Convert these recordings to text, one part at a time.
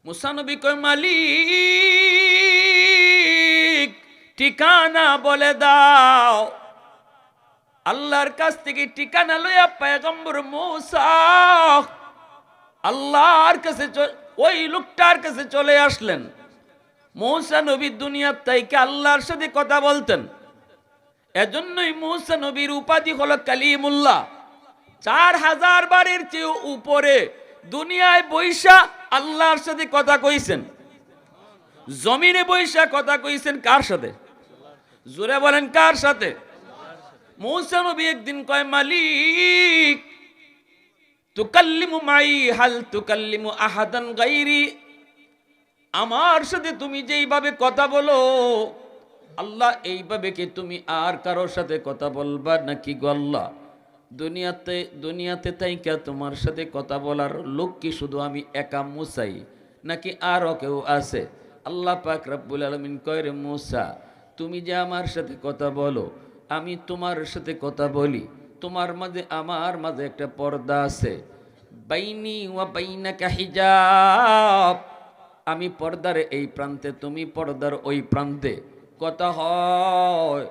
মুসা নবী কয় মালিক ঠিকানা বলে দাও। আল্লাহর কাছ থেকে ঠিকানা লইয়া পয়গম্বর মুসা আল্লাহর কাছে ওই লোকটার কাছে চলে আসলেন। মুসা নবী দুনিয়ার থেকে আল্লাহর সাথে কথা বলতেন, এজন্যই মুসা নবীর উপাধি হলো কালিমুল্লাহ। 4000 বারের চেয়ে উপরে দুনিয়ায় বৈশা আল্লাহর সাথে কথা কইছেন, জমিনে বৈশা কথা কইছেন কার সাথে? জোরে বলেন কার সাথে? মুসা নবী একদিন কয় মালিক তুকাল্লিমু মাই হাল তুকাল্লিমু আহাদান গায়রি, আমার সাথে তুমি যেইভাবে কথা বলো আল্লাহ এইভাবে কি তুমি আর কারোর সাথে কথা বলবা নাকি গো আল্লাহ? দুনিয়াতে তাইকা তোমার সাথে কথা বলার লোক কি শুধু আমি একা মুসাই নাকি আরও কেউ আছে? আল্লাহ পাক রব্বুল আলামিন কয় রে মুসা, তুমি যে আমার সাথে কথা বলো, আমি তোমার সাথে কথা বলি, তোমার মাঝে আমার মাঝে একটা পর্দা আছে। বাইনি ওয়া বাইনাকা হিজাব, আমি পর্দার এই প্রান্তে, তুমি পর্দার ওই প্রান্তে, কথা হয়।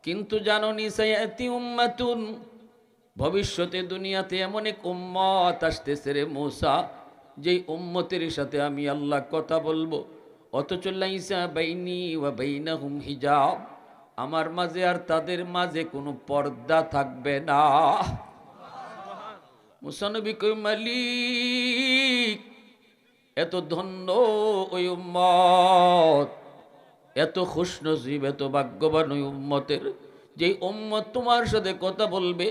কিন্তু জানো নি সায়াতি উম্মাতুন, ভবিষ্যতে দুনিয়াতে এমন এক উম্মত আসতেছে রে মুসা, যেই উম্মতের সাথে আমি আল্লাহ কথা বলবো, অথচ লাইসা বাইনি ওয়া বাইনাহুম হিজাব, আমার মাঝে আর তাদের মাঝে কোনো পর্দা থাকবে না। মুসা নবী কই মালিক এত ধন্য ওই উম্মত, এত খুশনসিব, এত ভাগ্যবান ওই উম্মতের, যেই উম্মত তোমার সাথে কথা বলবে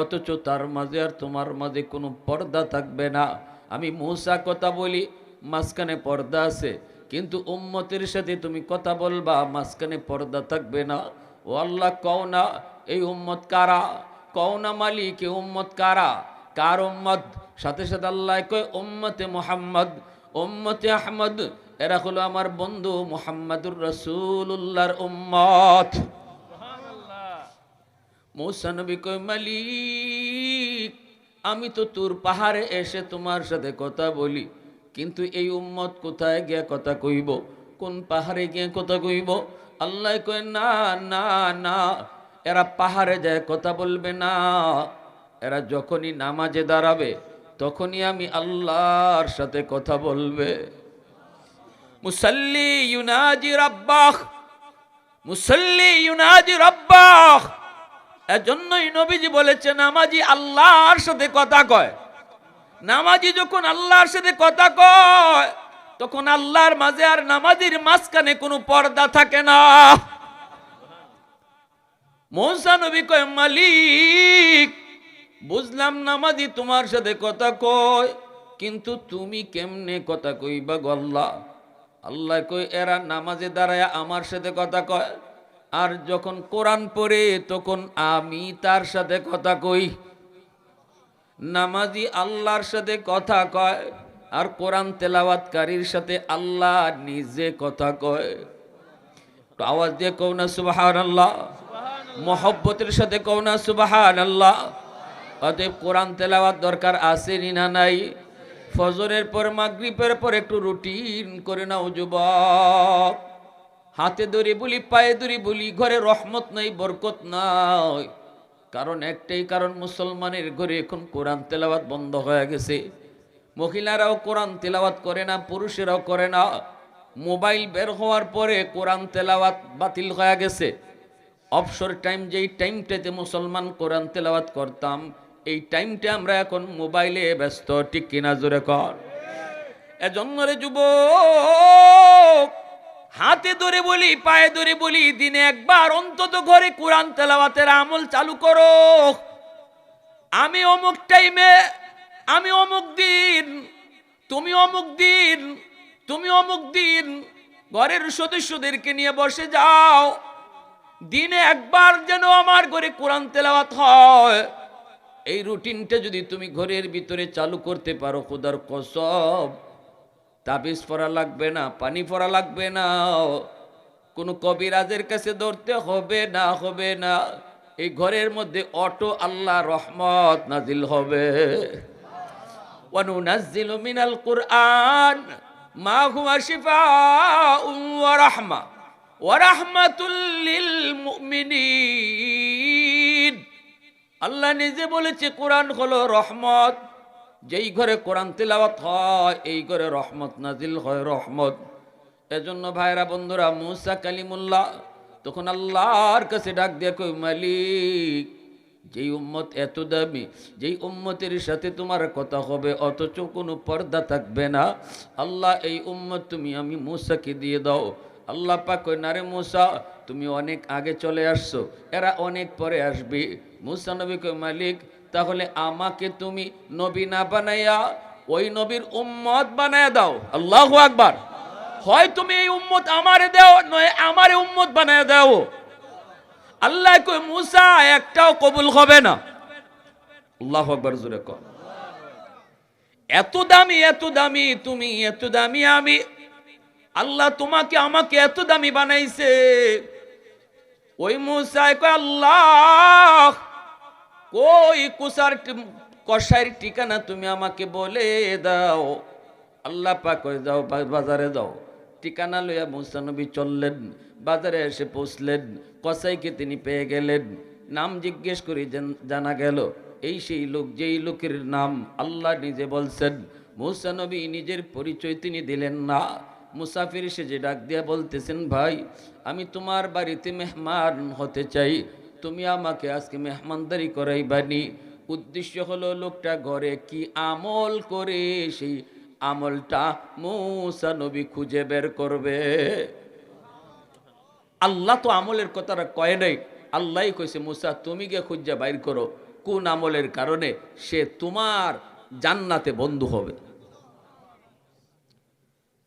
অথচ তার মাঝে আর তোমার মাঝে কোনো পর্দা থাকবে না। আমি মুসা কথা বলি, মাঝখানে পর্দা আছে, কিন্তু উম্মতের সাথে তুমি কথা বলবা, মাঝখানে পর্দা থাকবে না। ও আল্লাহ কও না এই উম্মত কারা? কও না মালিক এই উম্মত কারা? কার উম্মত? সাথে সাথে আল্লাহ কয় উম্মতে মুহাম্মদ, উম্মতে আহমদ, এরা হলো আমার বন্ধু মুহাম্মাদুর রাসূলুল্লাহর উম্মত। মুসা নবী কয় মালিক আমি তো তোর পাহাড়ে এসে তোমার সাথে কথা বলি, কিন্তু এই উম্মত কোথায় গিয়ে কথা কইব? কোন পাহাড়ে গিয়ে কথা কইব? আল্লাহ কয় না না না, এরা পাহাড়ে যায় কথা বলবে না, এরা যখনই নামাজে দাঁড়াবে তখনই আমি আল্লাহর সাথে কথা বলবে। মুসাল্লি ইউনাজি রাব্বাহ, মুসাল্লি ইউনাজি রাব্বাহ, এজন্যই নবীজি বলেছেন নামাজি আল্লাহর সাথে কথা কয়। নামাজি যখন আল্লাহর সাথে কথা কয় তখন আল্লাহর মাঝে আর নামাজির মাঝখানে কোনো পর্দা থাকে না। মুসা নবী কয় মালিক বুঝলাম নামাজি তোমার সাথে কথা কয়, কিন্তু তুমি কেমনে কথা কইবা গো আল্লাহ? আল্লাহ কয় এরা নামাজে দাঁড়ায় আমার সাথে কথা কয়, আর যখন কোরআন পড়ে তখন আমি তার সাথে কথা কই। নামাজি আল্লাহর সাথে কথা কয়, আর কোরআন তেলাওয়াতকারীর সাথে আল্লাহ নিজে কথা কয়। তো আওয়াজ দিয়ে কও না সুবহানাল্লাহ, মহব্বতের সাথে কও না সুবহানাল্লাহ। অতএব কোরআন তেলাওয়াত দরকার আছে না নাই? ফজরের পর মাগরিবের পর একটু রুটিন করে নাও যুবক। হাতে ধরে বলি, পায়ে ধরে বলি, ঘরে রহমত নাই, বরকত নাই। কারণ একটাই কারণ, মুসলমানের ঘরে এখন কোরআন তেলাওয়াত বন্ধ হয়ে গেছে। মহিলারাও কোরআন তেলাওয়াত করে না, পুরুষেরাও করে না। মোবাইল বের হওয়ার পরে কোরআন তেলাওয়াত বাতিল হয়ে গেছে। অবসর টাইম, যেই টাইমটাতে মুসলমান কোরআন তেলাওয়াত করতাম, এই টাইমটা আমরা এখন মোবাইলে ব্যস্ত, ঠিক কিনা জোরে কর। এজন্য রে যুবক, হাতে ধরে বলি, পায়ে ধরে বলি, দিনে একবার অন্তত ঘরে কোরআন তেলাওয়াতের আমল চালু করো। আমি অমুক টাইমে, আমি অমুক দিন, তুমি অমুক দিন, তুমি অমুক দিন ঘরের সদস্যদেরকে নিয়ে বসে যাও, দিনে একবার যেন আমার ঘরে কোরআন তেলাওয়াত হয়। এই রুটিনটা যদি তুমি ঘরের ভিতরে চালু করতে পারো, খোদার কসম, তাবিজ পড়া লাগবে না, পানি পড়া লাগবে না, কোনো কবিরাজের কাছে ধরতে হবে না, হবে না। এই ঘরের মধ্যে অটো আল্লাহ রহমত নাজিল হবে। ওয়ানুনাজ্জিলু মিনাল কুরআন মা হুয়া শিফাউন ওয়া রাহমা ওয়া রাহমাতুল লিল মুমিনিন। আল্লাহ নিজে বলেছে কোরআন হলো রহমত। যেই ঘরে কোরআন তিলাওয়াত হয় এই ঘরে রহমত নাজিল হয়, রহমত। এজন্য ভাইরা বন্ধুরা, মুসা কালিমুল্লাহ তখন আল্লাহর কাছে ডাক দিয়ে কই, মালিক, যেই উম্মত এত দামি, যেই উম্মতের সাথে তোমার কথা হবে অথচ কোনো পর্দা থাকবে না, আল্লাহ এই উম্মত তুমি আমি মুসাকে দিয়ে দাও। আল্লাহ পাক কই, না রে মুসা, তুমি অনেক আগে চলে আসছো, এরা অনেক পরে আসবে। মুসা নবী কই, মালিক, তাহলে আমাকে তুমি নবী না বানাইয়া ওই নবীর উম্মত বানায়া দাও। আল্লাহু আকবার। হয় তুমি এই উম্মত আমারে দাও, নয় আমারে উম্মত বানায়া দাও। আল্লাহ কই, মুসা একটাও কবুল হবে না। আল্লাহু আকবার জোরে কর। এত দামি, এত দামি তুমি, এত দামি আমি, আল্লাহ তোমাকে আমাকে এত দামি বানাইছে। ওই মুসা কয়, আল্লাহ কই কসাইয়ের ঠিকানা তুমি আমাকে বলে দাও। আল্লাহ পাক কয়, যাও বাজারে যাও। ঠিকানা লইয়া মুসা নবী চললেন, বাজারে এসে পৌঁছলেন। কসাইকে তিনি পেয়ে গেলেন। নাম জিজ্ঞেস করে জানা গেল এই সেই লোক, যেই লোকের নাম আল্লাহ নিজে বলছেন। মুসা নবী নিজের পরিচয় তিনি দিলেন না। মুসাফির সেজে ডাক দিয়া বলতেছেন, ভাই, আমি তোমার বাড়িতে মেহমান হতে চাই, তুমি আমাকে আজকে মেহমানদারি করাইবানি। উদ্দেশ্য হলো লোকটা ঘরে কি আমল করে সেই আমলটা মুসা নবী খুঁজে বের করবে। আল্লাহ তো আমলের কথাটা কয় নাই, আল্লাহই কইছে, মুসা তুমি গিয়ে খুঁজে বাইর করো কোন আমলের কারণে সে তোমার জান্নাতে বন্ধু হবে।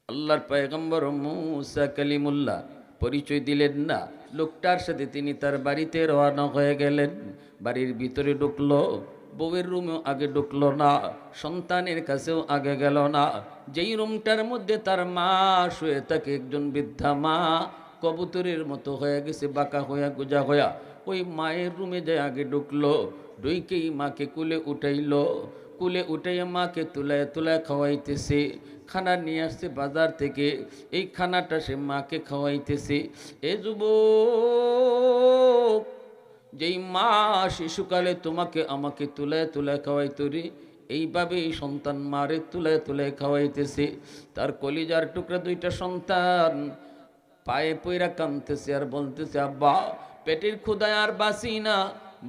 আল্লাহর পয়গম্বর মুসা কালিমুল্লাহ পরিচয় দিলেন না। লোকটার সাথে তিনি তার বাড়িতে রওনা হয়ে গেলেন। বাড়ির ভিতরে ঢুকলো, বউয়ের রুমেও আগে ঢুকলো না, সন্তানের কাছেও আগে গেল না। যেই রুমটার মধ্যে তার মা শুয়ে থাকে, একজন বৃদ্ধা মা, কবুতরের মতো হয়ে গেছে, বাঁকা হইয়া গুজা হইয়া, ওই মায়ের রুমে যায় আগে ঢুকলো। ঢুকেই মাকে কুলে উঠাইলো, কুলে উঠাইয়া মাকে তুলায় তুলায় খাওয়াইতেছে। খানা নিয়ে আসছে বাজার থেকে, এই খানাটা সে মাকে খাওয়াইতেছে। এ যুবক, যেই মা শিশুকালে তোমাকে আমাকে তুলায় তুলায় খাওয়াইতো রে, এইভাবে এই সন্তান মারে তুলায় তুলায় খাওয়াইতেছে। তার কলিজার টুকরা দুইটা সন্তান পায়ে পইরা কাঁদতেছে আর বলতেছে, আব্বা, পেটের ক্ষুধায় আর বাঁচি না,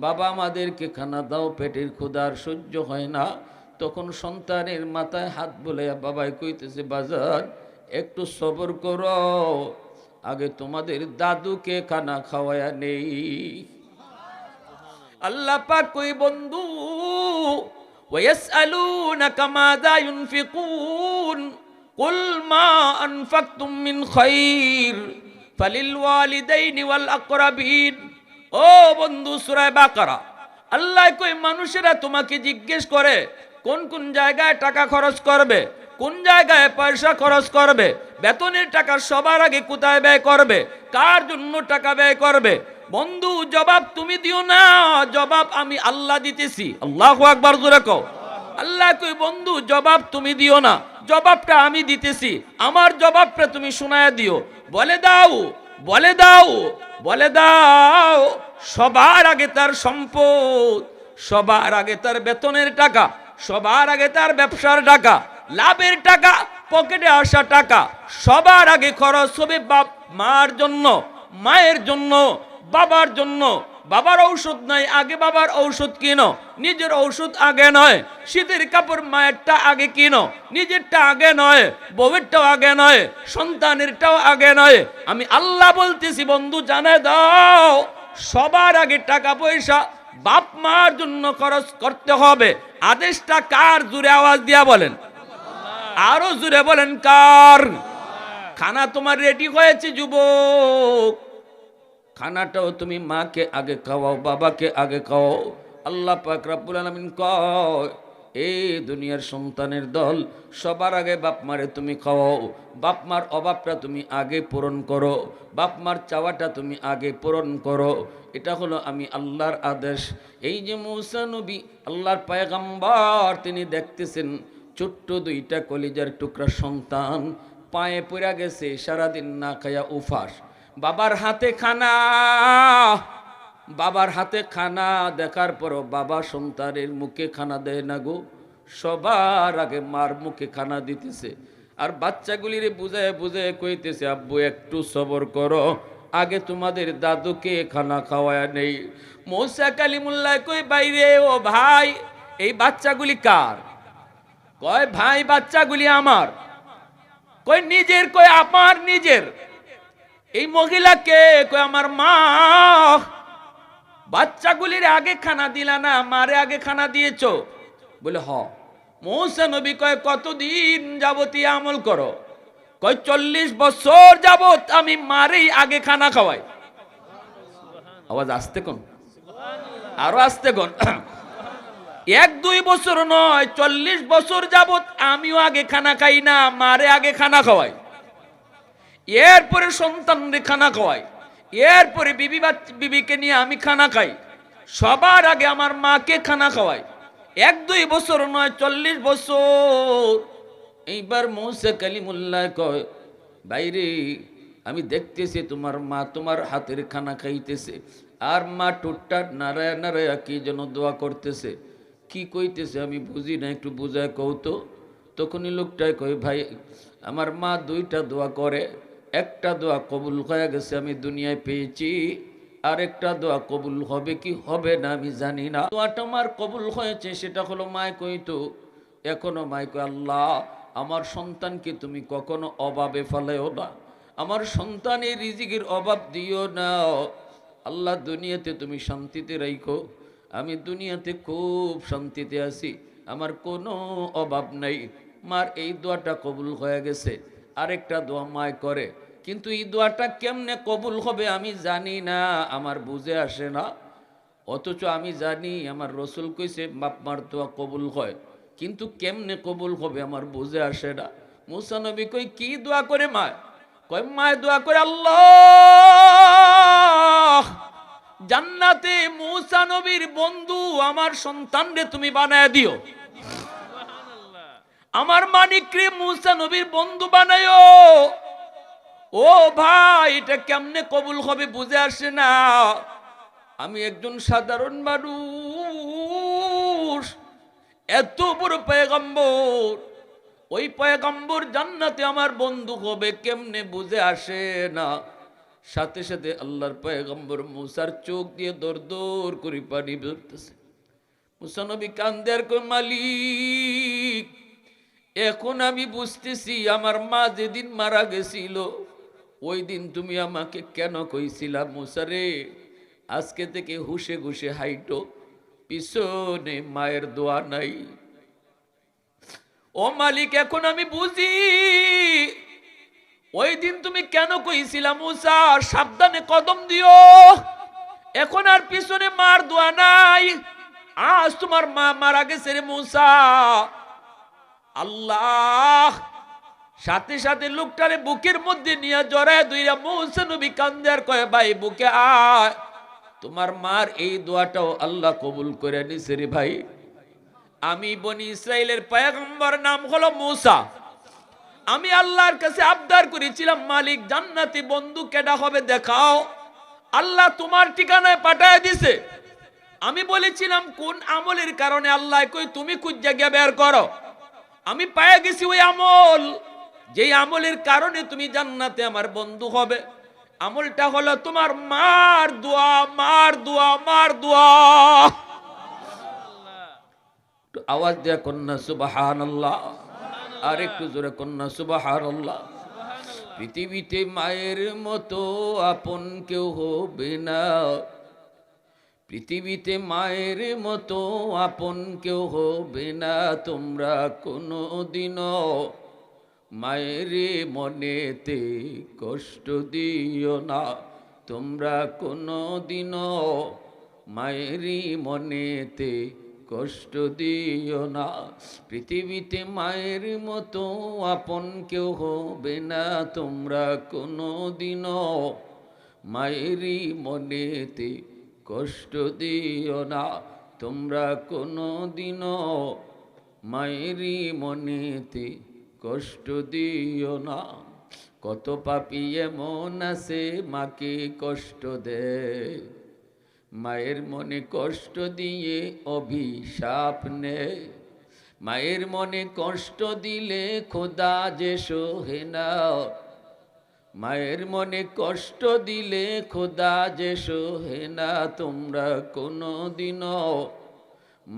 বাবা আমাদেরকে খানা দাও, পেটের ক্ষুধা আর সহ্য হয় না। তখন সন্তানের মাথায় হাত বুলাইয়া বাবাই কইতেছে, বাজার একটু সবর করো, আগে তোমাদের দাদুকে খানা খাওয়ায়া নেই। আল্লাহ পাক কই, বন্ধু, ওয়ায়াসআলুনাকা মাযা ইউনফিকুন কুল মা আনফাকতুম মিন খায়র ফালিল ওয়ালিদাইনি ওয়াল আকরাবিন। ও বন্ধু, সূরা বাকারা। আল্লাহ কই, মানুষেরা তোমাকে জিজ্ঞেস করে কোন কোন জায়গায় টাকা খরচ করবে, কোন জায়গায় পয়সা খরচ করবে, বেতনের টাকা সবার আগে কোথায় ব্যয় করবে, কার জন্য টাকা ব্যয় করবে। বন্ধু, জবাব তুমি দিও না, জবাব আমি আল্লাহ দিতেছি। আল্লাহু আকবার জোরে কও। আল্লাহ কই, বন্ধু, জবাব তুমি দিও না, জবাবটা আমি দিতেছি। আমার জবাবটা তুমি শোনায়া দিও। বলে দাও, বলে দাও, বলে দাও, সবার আগে তার সম্পদ, সবার আগে তার বেতনের টাকা, সবার আগে তার ব্যবসার টাকা, লাভের টাকা, পকেটে আসা টাকা সবার আগে খরচ হবে বাপ মার জন্য, মায়ের জন্য, বাবার জন্য। বাবার ঔষধ নাই, আগে বাবার ঔষধ কিনো, নিজের ঔষধ আগে নয়। শীতের কাপড় মায়েরটা আগে কিনো, নিজেরটা আগে নয়, বউয়েরটাও আগে নয়, সন্তানেরটাও আগে নয়। আমি আল্লাহ বলতেছি, বন্ধু জানে দাও, সবার আগে টাকা পয়সা বাপ মার জন্য খরচ করতে হবে। আদেশটা কার? জুড়ে আওয়াজ দিয়া বলেন, আরো জুড়ে বলেন, কার? খানা তোমার রেডি হয়েছে যুবক, খানাটাও তুমি মাকে আগে খাওয়াও, বাবাকে আগে খাওয়াও। আল্লাহ পাক রব্বুল আলামিন কয়, এই দুনিয়ার সন্তানের দল, সবার আগে বাপ মারে তুমি খাওয়াও, বাপ মার অভাবটা তুমি আগে পূরণ করো, বাপ মার চাওয়াটা তুমি আগে পূরণ করো। এটা হলো আমি আল্লাহর আদেশ। এই যে মূসা নবী, আল্লাহর পয়গম্বর, তিনি দেখতেছেন ছোট্ট দুইটা কলিজার টুকরা সন্তান, পায়ে পড়া গেছে, সারাদিন না খায়া উফাস। বাবার হাতে খানা, বাবার হাতে খানা দেখার পরও বাবা সন্তানের মুখে খানা দেয় না গো, সবার আগে মার মুখে খানা দিতেছে। আর বাচ্চাগুলিরে বুঝায় বুঝায় কইতেছে, আব্বু একটু সবর করো, আগে তোমাদের দাদুকে খানা খাওয়ায় নেই। মৌসা কালিমুল্লাহ কই, বাইরে ও ভাই, এই বাচ্চাগুলি কার? কয় ভাই বাচ্চাগুলি আমার। কই নিজের? কই আমার নিজের। এই মহিলাকে? কই আমার মা। বাচ্চাগুলির আগে খানা দিলা না, মারে আগে খানা দিয়েছো? বলে হ। মৌসা নবী কয়, কতদিন যাবত আমল করো? কয় 40 বছর যাবত আমি মারেই আগে খানা খাওয়াই। আওয়াজ আসতে কোন, আরো আসতে কোন। 1-2 বছর নয়, 40 বছর যাবত আমিও আগে খানা খাই না, মারে আগে খানা খাওয়াই, এরপরে সন্তানরে খানা খাওয়াই, এরপরে বিবিকে নিয়ে আমি খানা খাই, সবার আগে আমার মাকে খানা খাওয়াই। 1-2 বছর নয়, 40 বছর। এইবার মৌসা কালিমুল্লাহ কয়, বাইরে আমি দেখতেছি তোমার মা তোমার হাতের খানা খাইতেছে, আর মা টুটটা নারায় নারায় কি যেন দোয়া করতেছে। কি কইতেছে আমি বুঝি না, একটু বুঝায় কও তো। তখনই লোকটাই কই, ভাই আমার মা 2টা দোয়া করে, একটা দোয়া কবুল হয়ে গেছে, আমি দুনিয়ায় পেয়েছি, আর একটা দোয়া কবুল হবে কি হবে না আমি জানি না। দোয়াটা আমার কবুল হয়েছে, সেটা হলো মায় কইতো, এখনো মায় কই, আল্লাহ আমার সন্তানকে তুমি কখনো অভাবে ফেলেও না, আমার সন্তানের রিজিকের অভাব দিও না। আল্লাহ দুনিয়াতে তুমি শান্তিতে রাখো, আমি দুনিয়াতে খুব শান্তিতে আছি, আমার কোনো অভাব নাই। মার এই দোয়াটা কবুল হয়ে গেছে। আরেকটা দোয়া মায় করে, কিন্তু এই দোয়াটা কেমনে কবুল হবে আমি জানি না, আমার বুঝে আসে না। অথচ আমি জানি আমার রসুল কইছে বাপ মার দোয়া কবুল হয়, কিন্তু কেমনে কবুল হবে আমার বুঝে আসে না। মুসা নবী কই, কি দোয়া করে মায়? কয় মায় দোয়া করে, আল্লাহ জান্নাতে মুসা নবীর বন্ধু আমার সন্তানরে তুমি বানায় দিও, আমার মানিকরে মুসা নবীর বন্ধু বানায়ো। ও ভাই, এটা কেমনে কবুল হবে বুঝে আসে না। আমি একজন সাধারণ মানুষ, এত বড় পয়গম্বর, ওই পয়গম্বর জান্নাতে আমার বন্ধু হবে কেমনে বুঝে আসে না। সাথে সাথে আল্লাহর পয়গম্বর মুসার চোখ দিয়ে দর দর করে পানি বেরোতেছে। মুসা নবী কান্দের কই, মালিক এখন আমি বুঝতেছি আমার মা যেদিন মারা গেছিল ওই দিন তুমি আমাকে কেন কইছিলা, মুসা রে আজকে থেকে হুশে ঘুষে হাইটো, পিছনে মায়ের দোয়া নাই। ও মালিক এখন আমি বুঝি ওই দিন তুমি কেন কইছিলা মুসা সাবধানে কদম দিও, এখন আর পিছনে মার দোয়া নাই। আজ তোমার মা মারা গেছে রে মুসা। আল্লাহ সাথে সাথে লোকটারে বুকের মধ্যে নিয়ে জড়ায় দুইরা মুসা নবী কান্দে আর কয়, ভাই বুকে আয়, তোমার মার এই দোয়াটাও আল্লাহ কবুল করে নিছে রে ভাই। আমি বনি ইসরাইলের পয়গম্বর নাম হলো মুসা, আমি আল্লাহর কাছে আবদার করেছিলাম, মালিক জান্নাতি বন্ধু কেডা হবে দেখাও। আল্লাহ তোমার ঠিকানায় পাঠায় দিছে। আমি বলেছিলাম কোন আমলের কারণে, আল্লাহ কই তুমি খুঁজে গিয়ে বের করো। আমি পেয়ে গেছি ওই আমল, যেই আমলের কারণে তুমি জান্নাতে আমার বন্ধু হবে। আমলটা হলো তোমার মার দোয়া, মার দোয়া, মার দোয়া। আওয়াজ দিয়া কন্যা সুবহানাল্লাহ, আর একটু জোরে কন্যা সুবহানাল্লাহ। পৃথিবীতে মায়ের মতো আপন কেউ হবে না, পৃথিবীতে মায়ের মতো আপন কেউ হবে না। তোমরা কোনো দিনও মায়ের মনেতে কষ্ট দিও না, তোমরা কোনো দিনও মায়ের মনেতে কষ্ট দিও না। পৃথিবীতে মায়ের মতো আপন কেউ হবে না, তোমরা কোনো দিনও মায়ের মনেতে কষ্ট দিও না, তোমরা কোনো দিনও মায়ের মনেতে কষ্ট দিও না। কত পাপী এমন আছে মাকে কষ্ট দেয়, মায়ের মনে কষ্ট দিয়ে অভিশাপ নেয়। মায়ের মনে কষ্ট দিলে খোদা যে সহে না, মায়ের মনে কষ্ট দিলে খোদা যে সহে না। তোমরা কোনো দিনও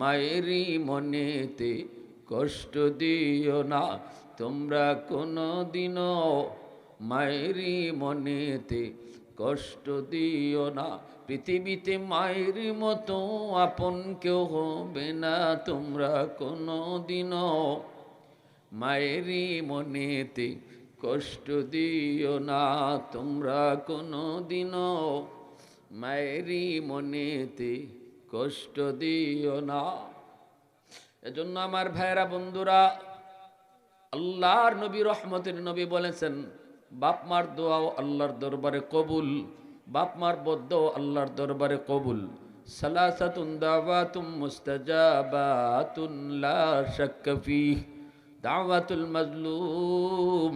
মায়েরই মনেতে কষ্ট দিও না, তোমরা কোনো দিনও মায়েরই মনেতে কষ্ট দিও না। পৃথিবীতে মায়ের মতো আপন কেউ হবে না, তোমরা কোনো দিনও মায়েরই মনেতে কষ্ট দিও না, তোমরা কোনো দিনও মায়েরই মনেতে কষ্ট দিও না। এজন্য আমার ভাইরা বন্ধুরা, আল্লাহর নবী রহমতের নবী বলেছেন, বাপ মার দোয়াও আল্লাহর দরবারে কবুল, বাপ মার বদ্দোয়াও আল্লাহর দরবারে কবুল। সালাসাতুন দাওয়াতুম মুস্তাজাবাতুন লা শাক্কা ফীহ, দাওয়াতুল মাজলুম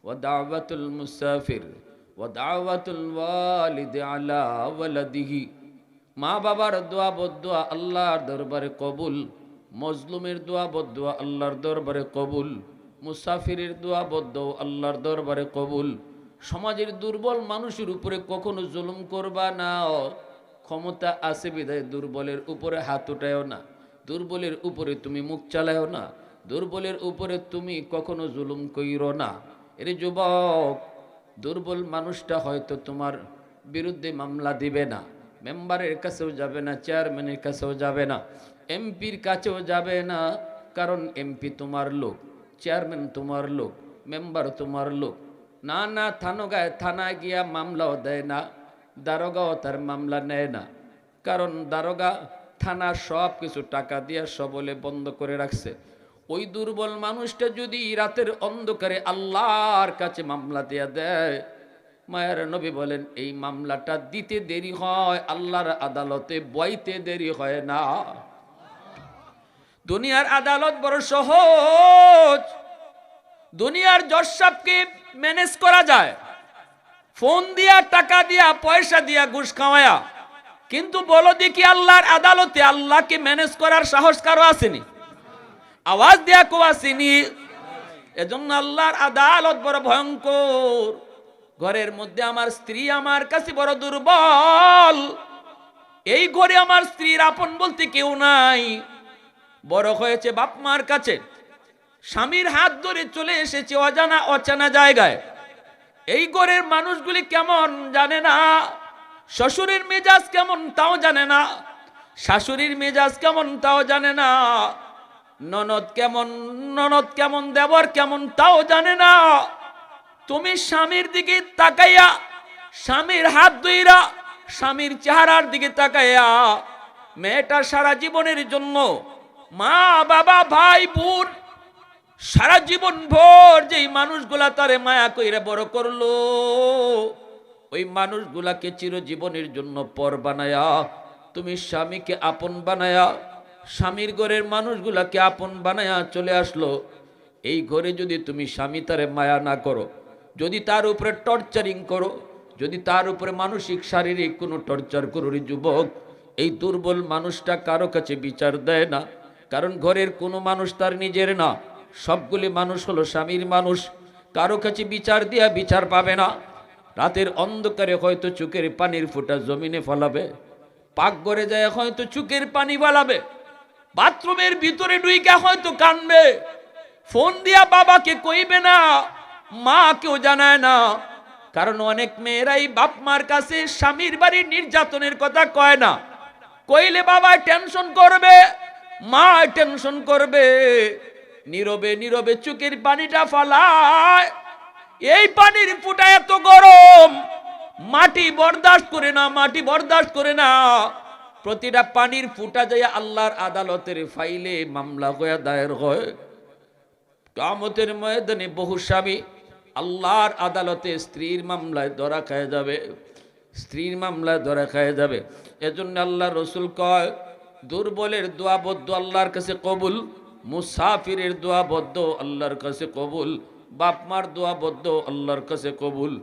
ওয়া দাওয়াতুল মুসাফির ওয়া দাওয়াতুল ওয়ালিদি আলা ওয়ালাদিহি। মা বাবার দোয়া বদ্দোয়া আল্লাহর দরবারে কবুল, মজলুমের দোয়া বদ্দোয়া আল্লাহর দরবারে কবুল, মুসাফিরের দোয়া বদ্দোয়া আল্লাহর দরবারে কবুল। সমাজের দুর্বল মানুষের উপরে কখনো জুলুম করবা না। ক্ষমতা আছে বিধায় দুর্বলের উপরে হাত উঠায়ও না, দুর্বলের উপরে তুমি মুখ চালায়ও না, দুর্বলের উপরে তুমি কখনো জুলুম কইরো না। এর যুবক, দুর্বল মানুষটা হয়তো তোমার বিরুদ্ধে মামলা দিবে না, মেম্বারের কাছেও যাবে না, চেয়ারম্যানের কাছেও যাবে না, এমপির কাছেও যাবে না, কারণ এমপি তোমার লোক, চেয়ারম্যান তোমার লোক, মেম্বার তোমার লোক। না না, থানায় গিয়া মামলাও দেয় না, দারোগাও তার মামলা নেয় না, কারণ দারোগা থানা সব কিছু টাকা দিয়া সবলে বন্ধ করে রাখছে। ওই দুর্বল মানুষটা যদি রাতের অন্ধকারে আল্লাহর কাছে মামলা দিয়া দেয়, মায়ের নবী বলেন এই মামলাটা দিতে দেরি হয়, আল্লাহর আদালতে বইতে দেরি হয় না। দুনিয়ার আদালত বড় সহজ, দুনিয়ার জজ সাহেবকে ম্যানেজ করা যায় ফোন দিয়া, টাকা দিয়া, পয়সা দিয়া, ঘুষ খাওয়ায়া। কিন্তু বলো দেখি আল্লাহর আদালতে আল্লাহকে ম্যানেজ করার সাহস কারো আসেনি? আওয়াজ দেয়া কেউ আসেনি? এজন্য আল্লাহর আদালত বড় ভয়ঙ্কর। ঘরের মধ্যে আমার স্ত্রী আমার কাছে বড় দুর্বল, এই ঘরে আমার স্ত্রীর আপন বলতে কেউ নাই, বড় হয়েছে বাপ মার কাছে, স্বামীর হাত ধরে চলে এসেছে অজানা অচেনা জায়গায়। এই ঘরের মানুষগুলি কেমন জানে না, শ্বশুরের মেজাজ কেমন তাও জানে না, শাশুড়ির মেজাজ কেমন তাও জানে না, ননদ কেমন, দেবর কেমন তাও জানে না। তুমি স্বামীর দিকে তাকাইয়া, স্বামীর হাত ধইরা, স্বামীর চেহারার দিকে তাকাইয়া, মেয়েটা সারা জীবনের জন্য, মা বাবা ভাই বোন সারা জীবন ভোর যেই মানুষগুলা তারে মায়া কইরা বড় করলো, ওই মানুষগুলাকে চিরজীবনের জন্য পর বানায়া তুমি স্বামীকে আপন বানায়া, স্বামীর ঘরের মানুষগুলাকে আপন বানায়া চলে আসলো। এই ঘরে যদি তুমি স্বামী তারে মায়া না করো, যদি তার উপরে টর্চারিং করো, যদি তার উপরে মানসিক শারীরিক কোনো টর্চার করো, যুবক, এই দুর্বল মানুষটা কারো কাছে বিচার দেয় না, কারণ ঘরের কোনো মানুষ তার নিজের না, সবগুলি মানুষ হলো স্বামীর মানুষ। কারো কাছে বিচার দিয়া বিচার পাবে না। রাতের অন্ধকারে হয়তো চোখের পানির ফোঁটা জমিনে ফলাবে, পাকঘরে যায় হয়তো চোখের পানি ফলাবে, বাথরুমের ভিতরে ডুইকা হয়তো কানবে, ফোন দিয়া বাবাকে কইবে না, মা কেউ জানায় না। কারণ অনেক মেয়েরাই বাপ মার কাছে স্বামীর বাড়ির নির্যাতনের কথা কয় না, কইলে বাবা টেনশন করবে, মা টেনশন করবে, নীরবে নীরবে চোখের পানিটা ফালায়। এই পানির ফুটা এত গরম, মাটি বরদাস্ত করে না, মাটি বরদাস্ত করে না। প্রতিটা পানির ফুটা যায় আল্লাহর আদালতের ফাইলে মামলা হয়ে দায়ের হয়। কিয়ামতের ময়দানে বহু স্বামী আল্লাহর আদালতে স্ত্রীর মামলায় ধরা খায় যাবে, স্ত্রীর মামলায় ধরা খায় যাবে। এজন্য আল্লাহ রসুল কয়, দুর্বলের দোয়া বদ্ধ আল্লাহর কাছে কবুল, মুসাফিরের দোয়া বদ্ধ আল্লাহর কাছে কবুল, বাপ মার দোয়া বদ্ধ আল্লাহর কাছে কবুল।